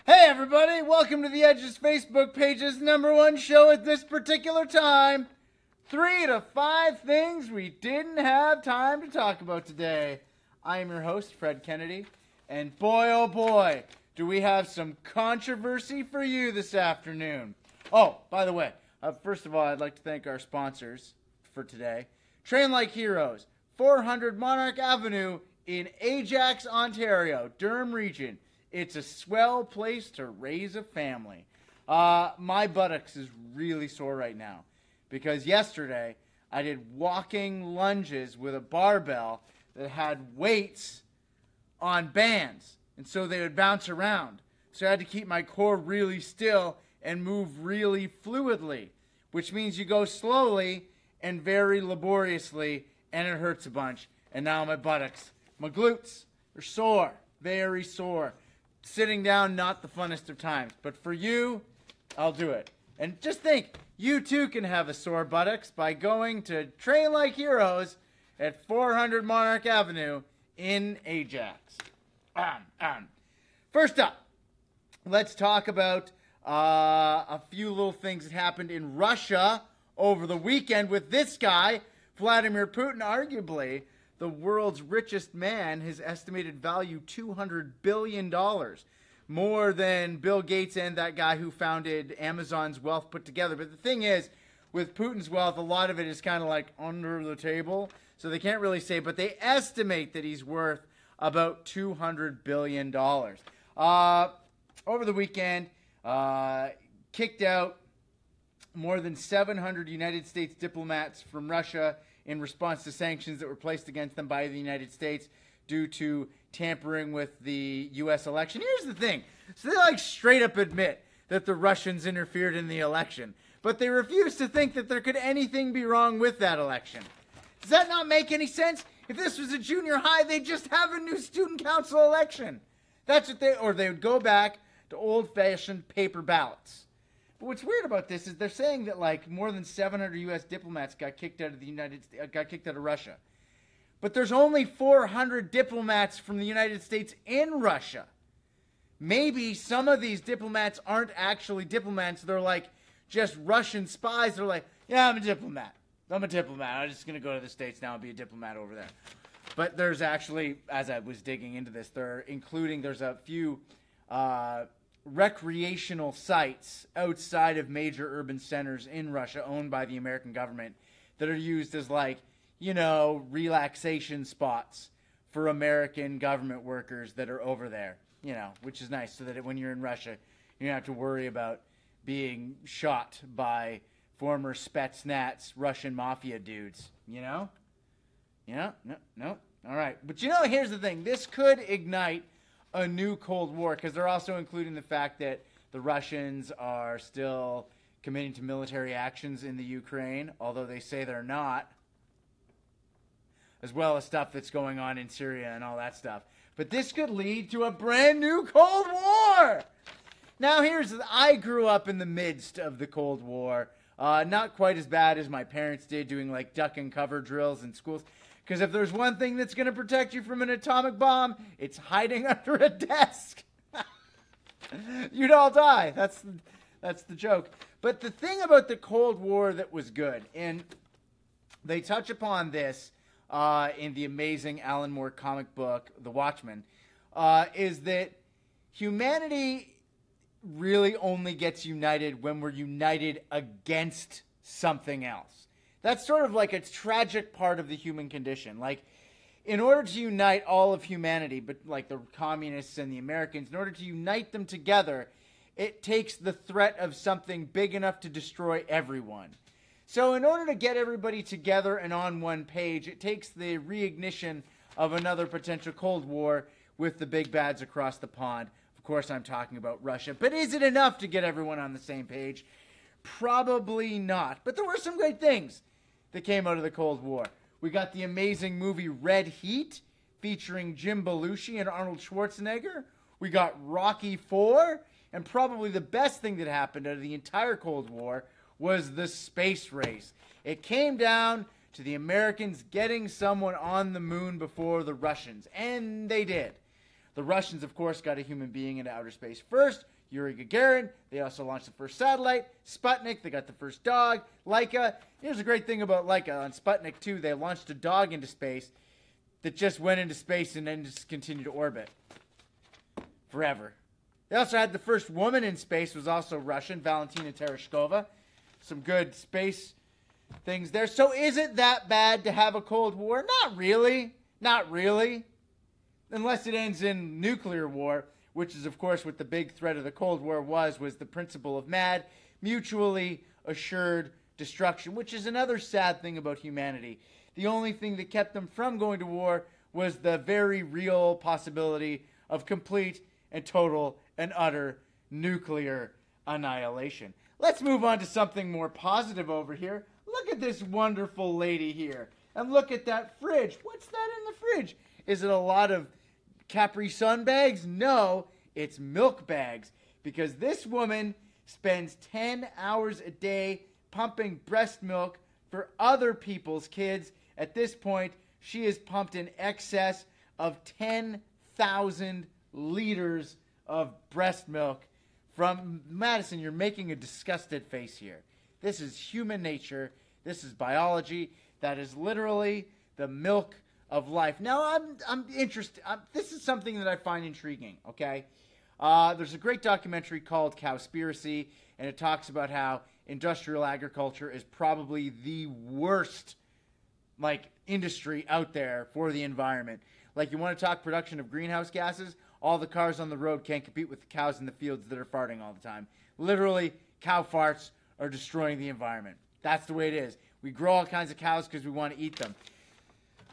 Hey everybody, welcome to the Edge's Facebook page's #1 show at this particular time. 3 to 5 things we didn't have time to talk about today. I am your host, Fred Kennedy, and boy oh boy, do we have some controversy for you this afternoon. Oh, by the way, first of all, I'd like to thank our sponsors for today. Train Like Heroes, 400 Monarch Avenue in Ajax, Ontario, Durham region. It's a swell place to raise a family. My buttocks is really sore right now because yesterday I did walking lunges with a barbell that had weights on bands, and so they would bounce around. So I had to keep my core really still and move really fluidly, which means you go slowly and very laboriously, and it hurts a bunch. And now my buttocks, my glutes are sore, very sore. Sitting down, not the funnest of times. But for you, I'll do it. And just think, you too can have a sore buttocks by going to Train Like Heroes at 400 Monarch Avenue in Ajax. First up, let's talk about a few little things that happened in Russia over the weekend with this guy, Vladimir Putin, arguably the world's richest man. His estimated value, $200 billion. More than Bill Gates and that guy who founded Amazon's wealth put together. But the thing is, with Putin's wealth, a lot of it is kind of like under the table. So they can't really say, but they estimate that he's worth about $200 billion. Over the weekend, kicked out more than 700 United States diplomats from Russia in response to sanctions that were placed against them by the United States due to tampering with the U.S. election. Here's the thing. So they straight up admit that the Russians interfered in the election, but they refuse to think that there could anything be wrong with that election. Does that not make any sense? If this was a junior high, they'd just have a new student council election. That's what they would go back to old-fashioned paper ballots. But what's weird about this is they're saying that more than 700 U.S. diplomats got kicked out of Russia. But there's only 400 diplomats from the United States in Russia. Maybe some of these diplomats aren't actually diplomats. They're just Russian spies. They're like, yeah, I'm a diplomat. I'm just going to go to the States now and be a diplomat over there. But there's actually, as I was digging into this, there's a few recreational sites outside of major urban centers in Russia owned by the American government that are used as relaxation spots for American government workers that are over there, which is nice so that when you're in Russia, you don't have to worry about being shot by former Spetsnaz Russian mafia dudes, No. All right. But here's the thing. This could ignite a new Cold War, because they're also including the fact that the Russians are still committing to military actions in the Ukraine, although they say they're not, as well as stuff that's going on in Syria and all that stuff. But this could lead to a brand new Cold War. Now, I grew up in the midst of the Cold War, not quite as bad as my parents did, doing duck and cover drills in schools. Because if there's one thing that's going to protect you from an atomic bomb, it's hiding under a desk. You'd all die. That's the joke. But the thing about the Cold War that was good, and they touch upon this in the amazing Alan Moore comic book, The Watchmen, is that humanity really only gets united when we're united against something else. That's sort of a tragic part of the human condition. In order to unite all of humanity, but the communists and the Americans, in order to unite them together, it takes the threat of something big enough to destroy everyone. So in order to get everybody together and on one page, it takes the reignition of another potential Cold War with the big bads across the pond. Of course, I'm talking about Russia. But is it enough to get everyone on the same page? Probably not. But there were some great things that came out of the Cold War. We got the amazing movie Red Heat, featuring Jim Belushi and Arnold Schwarzenegger. We got Rocky IV, and probably the best thing that happened out of the entire Cold War was the space race. It came down to the Americans getting someone on the moon before the Russians, and they did. The Russians, of course, got a human being into outer space first, Yuri Gagarin. They also launched the first satellite. Sputnik, they got the first dog. Laika. Here's a great thing about Laika. On Sputnik 2, they launched a dog into space that just went into space and then just continued to orbit forever. They also had the first woman in space, was also Russian, Valentina Tereshkova. Some good space things there. So is it that bad to have a Cold War? Not really. Not really. Unless it ends in nuclear war, which is, of course, what the big threat of the Cold War was the principle of MAD, mutually assured destruction, which is another sad thing about humanity. The only thing that kept them from going to war was the very real possibility of complete and total and utter nuclear annihilation. Let's move on to something more positive over here. Look at this wonderful lady here. And look at that fridge. What's that in the fridge? Is it a lot of Capri Sun bags? No, it's milk bags. Because this woman spends 10 hours a day pumping breast milk for other people's kids. At this point, she has pumped in excess of 10,000 liters of breast milk from Madison. You're making a disgusted face here. This is human nature. This is biology. That is literally the milk of life. Now, I'm interested. This is something that I find intriguing, okay? There's a great documentary called Cowspiracy, and it talks about how industrial agriculture is probably the worst, industry out there for the environment. You want to talk production of greenhouse gases? All the cars on the road can't compete with the cows in the fields that are farting all the time. Literally, cow farts are destroying the environment. That's the way it is. We grow all kinds of cows because we want to eat them.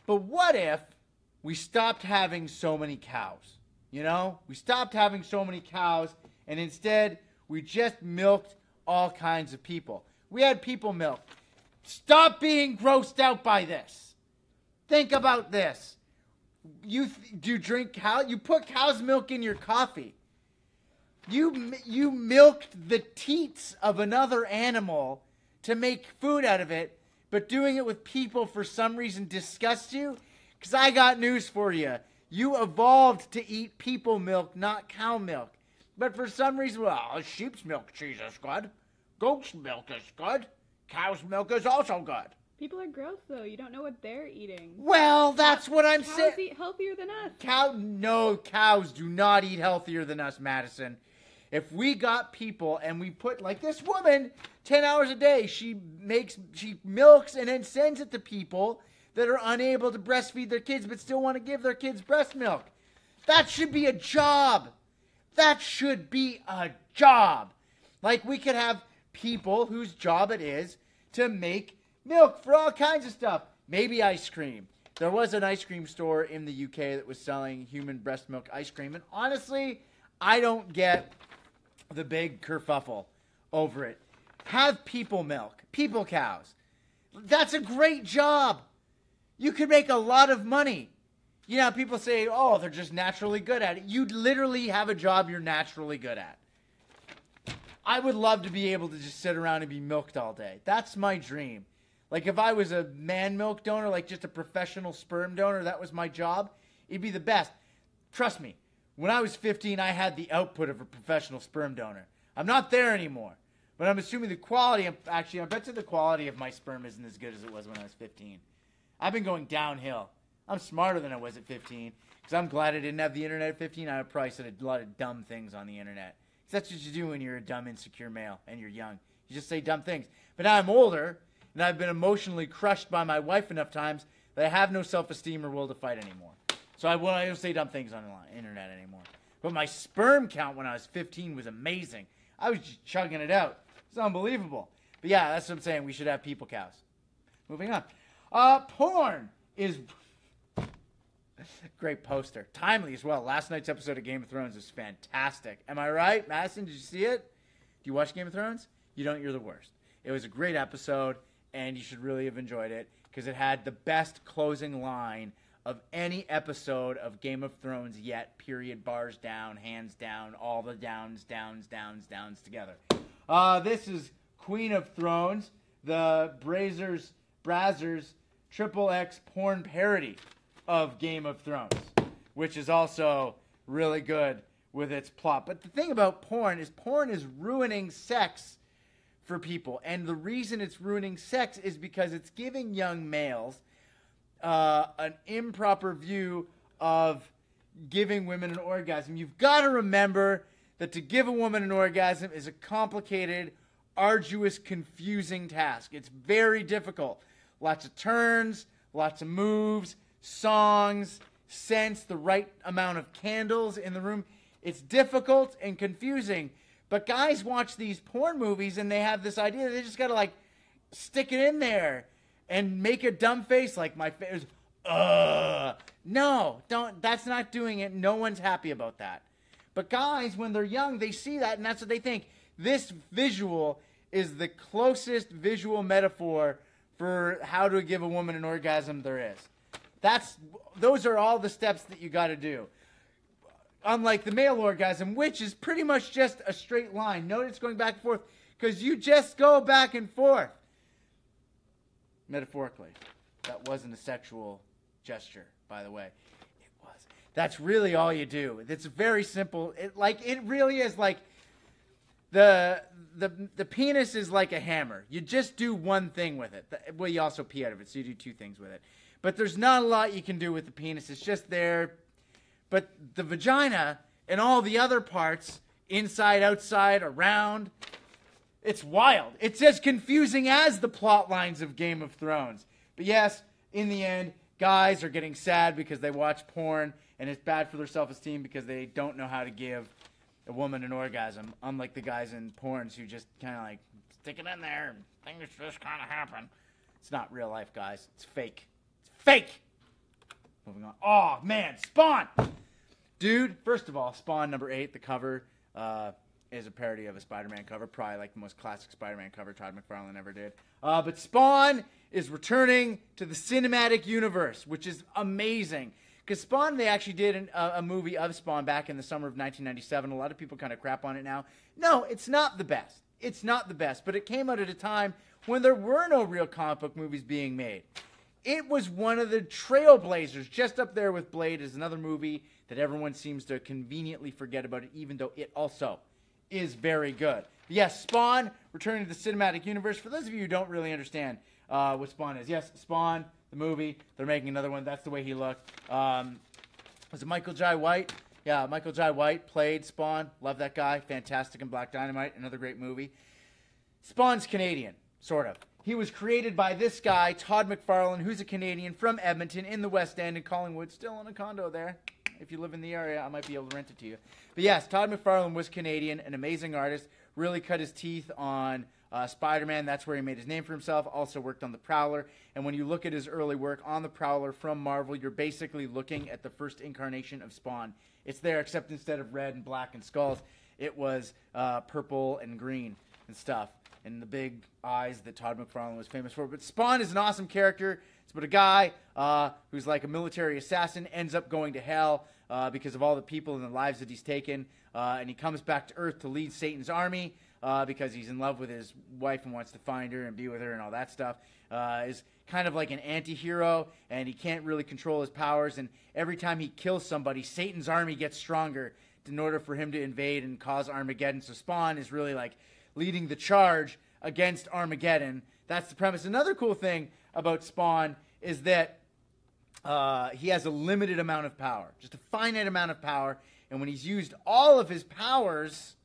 But what if we stopped having so many cows? You know? We stopped having so many cows, and instead, we just milked all kinds of people. We had people milk. Stop being grossed out by this. Think about this. Do you drink cow? You put cow's milk in your coffee. You milked the teats of another animal to make food out of it, but doing it with people for some reason disgusts you? Because I got news for you. You evolved to eat people milk, not cow milk. But for some reason, well, sheep's milk cheese is good. Goat's milk is good. Cow's milk is also good. People are gross, though. You don't know what they're eating. Well, that's what I'm saying. Cows eat healthier than us. No, cows do not eat healthier than us, Madison. If we got people and we put, like this woman, 10 hours a day, she milks and then sends it to people that are unable to breastfeed their kids but still want to give their kids breast milk. That should be a job. That should be a job. We could have people whose job it is to make milk for all kinds of stuff. Maybe ice cream. There was an ice cream store in the UK that was selling human breast milk ice cream. And honestly, I don't get the big kerfuffle over it. Have people milk. People cows. That's a great job. You could make a lot of money. You know, people say, oh, they're just naturally good at it. You literally have a job you're naturally good at. I would love to be able to just sit around and be milked all day. That's my dream. If I was a man milk donor, just a professional sperm donor, that was my job, it'd be the best. Trust me, when I was 15, I had the output of a professional sperm donor. I'm not there anymore. But I'm assuming the quality, I bet you the quality of my sperm isn't as good as it was when I was 15. I've been going downhill. I'm smarter than I was at 15. Because I'm glad I didn't have the internet at 15. I would probably said a lot of dumb things on the internet. Because that's what you do when you're a dumb, insecure male and you're young. You just say dumb things. But now I'm older, and I've been emotionally crushed by my wife enough times that I have no self-esteem or will to fight anymore. So I don't say dumb things on the internet anymore. But my sperm count when I was 15 was amazing. I was just chugging it out. It's unbelievable. But yeah, that's what I'm saying. We should have people cows. Moving on. Porn is... Great poster. Timely as well. Last night's episode of Game of Thrones was fantastic. Am I right? Madison, did you see it? Do you watch Game of Thrones? You don't, you're the worst. It was a great episode, and you should really have enjoyed it because it had the best closing line of any episode of Game of Thrones yet. Period, bars down, hands down, all the downs together. This is Queen of Thrones, the Brazzers Triple X porn parody of Game of Thrones, which is also really good with its plot. But the thing about porn is ruining sex for people. And the reason it's ruining sex is because it's giving young males an improper view of giving women an orgasm. You've got to remember that to give a woman an orgasm is a complicated, arduous, confusing task. It's very difficult. Lots of turns, lots of moves, songs, scents, the right amount of candles in the room. It's difficult and confusing. But guys watch these porn movies and they have this idea they just got to like stick it in there and make a dumb face like my face. No, don't. That's not doing it. No one's happy about that. But guys, when they're young, they see that and that's what they think. This visual is the closest visual metaphor for how to give a woman an orgasm there is. Those are all the steps that you got to do. Unlike the male orgasm, which is pretty much just a straight line. Notice it's going back and forth because you just go back and forth. Metaphorically. That wasn't a sexual gesture, by the way. It was. That's really all you do. It's very simple. It really is like the penis is like a hammer. You just do one thing with it. Well, you also pee out of it, so you do two things with it. But there's not a lot you can do with the penis. It's just there. But the vagina and all the other parts, inside, outside, around, it's wild. It's as confusing as the plot lines of Game of Thrones. But yes, in the end, guys are getting sad because they watch porn, and it's bad for their self-esteem because they don't know how to give a woman an orgasm, unlike the guys in porns who just kind of like stick it in there and things just kind of happen. It's not real life, guys. It's fake. It's fake! Moving on. Oh, man. Spawn! Dude, first of all, Spawn number 8, the cover, is a parody of a Spider-Man cover. Probably like the most classic Spider-Man cover Todd McFarlane ever did. But Spawn is returning to the cinematic universe, which is amazing. Because Spawn, they actually did a movie of Spawn back in the summer of 1997. A lot of people kind of crap on it now. No, it's not the best. It's not the best. But it came out at a time when there were no real comic book movies being made. It was one of the trailblazers, just up there with Blade is another movie that everyone seems to conveniently forget about it, even though it also is very good. But yes, Spawn, returning to the cinematic universe. For those of you who don't really understand what Spawn is, yes, Spawn, the movie, they're making another one. That's the way he looked. Was it Michael Jai White? Yeah, Michael Jai White played Spawn. Love that guy. Fantastic in Black Dynamite. Another great movie. Spawn's Canadian, sort of. He was created by this guy, Todd McFarlane, who's a Canadian from Edmonton in the West End in Collingwood. Still in a condo there. If you live in the area, I might be able to rent it to you. But yes, Todd McFarlane was Canadian, an amazing artist. Really cut his teeth on Spider-Man. That's where he made his name for himself. Also worked on The Prowler. And when you look at his early work on The Prowler from Marvel, you're basically looking at the first incarnation of Spawn. It's there, except instead of red and black and skulls, it was purple and green and stuff. And the big eyes that Todd McFarlane was famous for. But Spawn is an awesome character. It's about a guy who's like a military assassin, ends up going to hell because of all the people and the lives that he's taken. And he comes back to Earth to lead Satan's army because he's in love with his wife and wants to find her and be with her and all that stuff. Is kind of like an anti-hero, and he can't really control his powers. And every time he kills somebody, Satan's army gets stronger in order for him to invade and cause Armageddon. So Spawn is really like leading the charge against Armageddon. That's the premise. Another cool thing about Spawn is that he has a limited amount of power, just a finite amount of power, and when he's used all of his powers,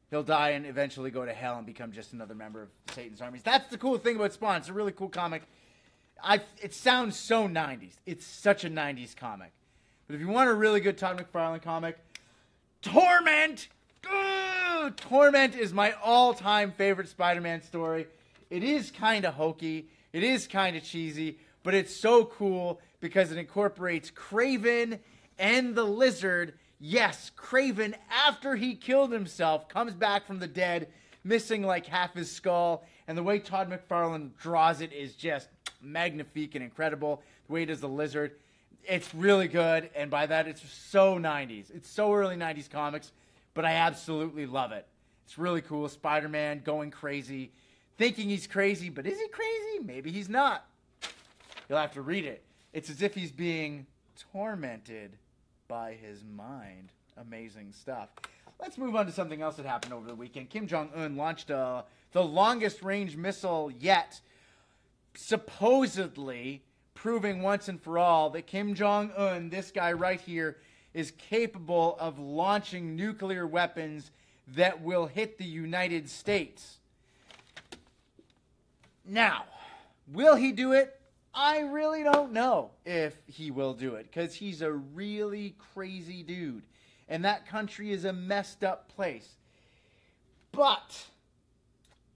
he'll die and eventually go to hell and become just another member of Satan's armies. That's the cool thing about Spawn. It's a really cool comic. It sounds so 90s. It's such a 90s comic. But if you want a really good Todd McFarlane comic, Torment! Torment is my all-time favorite Spider-Man story. It is kind of hokey. It is kind of cheesy. But it's so cool because it incorporates Kraven and the Lizard. Yes, Kraven, after he killed himself, comes back from the dead, missing like half his skull. And the way Todd McFarlane draws it is just magnifique and incredible. The way he does the Lizard, it's really good. And by that, it's so 90s. It's so early 90s comics. But I absolutely love it. It's really cool. Spider-Man going crazy, thinking he's crazy, but is he crazy? Maybe he's not. You'll have to read it. It's as if he's being tormented by his mind. Amazing stuff. Let's move on to something else that happened over the weekend. Kim Jong-un launched the longest range missile yet, supposedly proving once and for all that Kim Jong-un, this guy right here, is capable of launching nuclear weapons that will hit the United States. Now, will he do it? I really don't know if he will do it, because he's a really crazy dude. And that country is a messed up place. But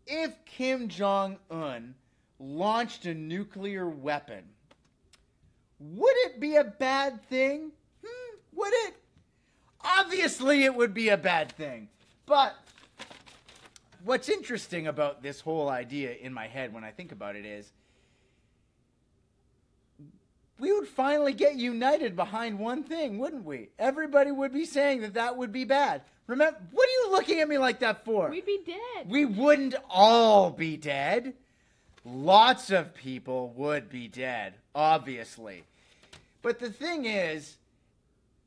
if Kim Jong-un launched a nuclear weapon, would it be a bad thing? Would it? Obviously it would be a bad thing. But what's interesting about this whole idea in my head when I think about it is, we would finally get united behind one thing, wouldn't we? Everybody would be saying that that would be bad. Remember, what are you looking at me like that for? We'd be dead. We wouldn't all be dead. Lots of people would be dead, obviously. But the thing is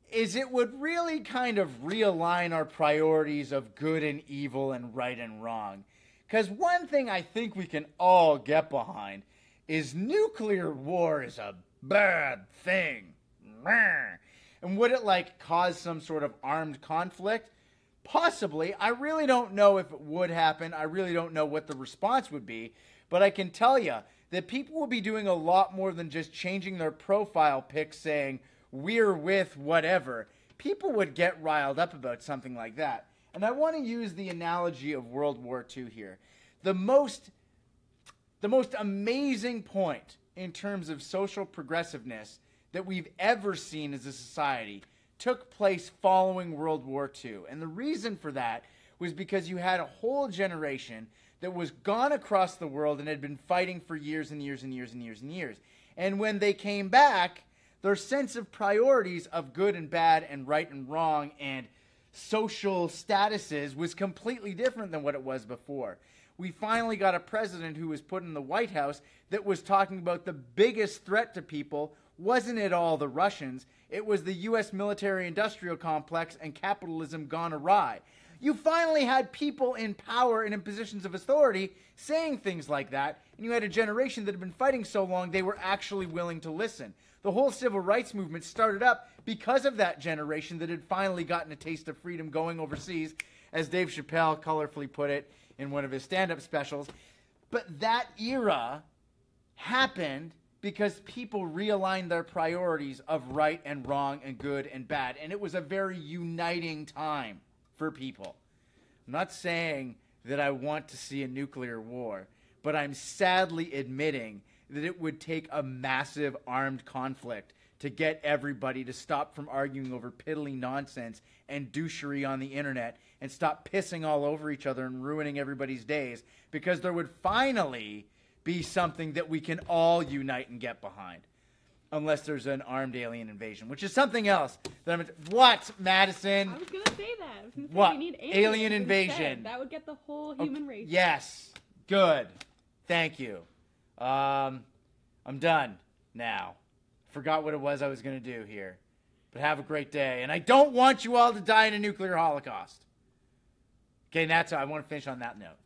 it would really kind of realign our priorities of good and evil and right and wrong. Because one thing I think we can all get behind is nuclear war is a bad thing. And would it cause some sort of armed conflict? Possibly. I really don't know if it would happen. I really don't know what the response would be. But I can tell you that people will be doing a lot more than just changing their profile pic saying, "We're with whatever." People would get riled up about something like that. And I want to use the analogy of World War II here. The most amazing point in terms of social progressiveness that we've ever seen as a society took place following World War II. And the reason for that was because you had a whole generation that was gone across the world and had been fighting for years and years and years and years and years. And when they came back, their sense of priorities of good and bad and right and wrong and social statuses was completely different than what it was before. We finally got a president who was put in the White House that was talking about the biggest threat to people wasn't at all the Russians. It was the U.S. military-industrial complex and capitalism gone awry. You finally had people in power and in positions of authority saying things like that, and you had a generation that had been fighting so long they were actually willing to listen. The whole civil rights movement started up because of that generation that had finally gotten a taste of freedom going overseas, as Dave Chappelle colorfully put it in one of his stand-up specials. But that era happened because people realigned their priorities of right and wrong and good and bad. And it was a very uniting time for people. I'm not saying that I want to see a nuclear war, but I'm sadly admitting that it would take a massive armed conflict to get everybody to stop from arguing over piddly nonsense and douchery on the internet and stop pissing all over each other and ruining everybody's days, because there would finally be something that we can all unite and get behind. Unless there's an armed alien invasion, which is something else. What, Madison? I was going to say that. I was gonna say What? we need Alien instead. invasion. That would get the whole human race. Yes. Good. Thank you. I'm done now. Forgot what it was I was going to do here. But have a great day. And I don't want you all to die in a nuclear holocaust. Okay, that's how I want to finish on that note.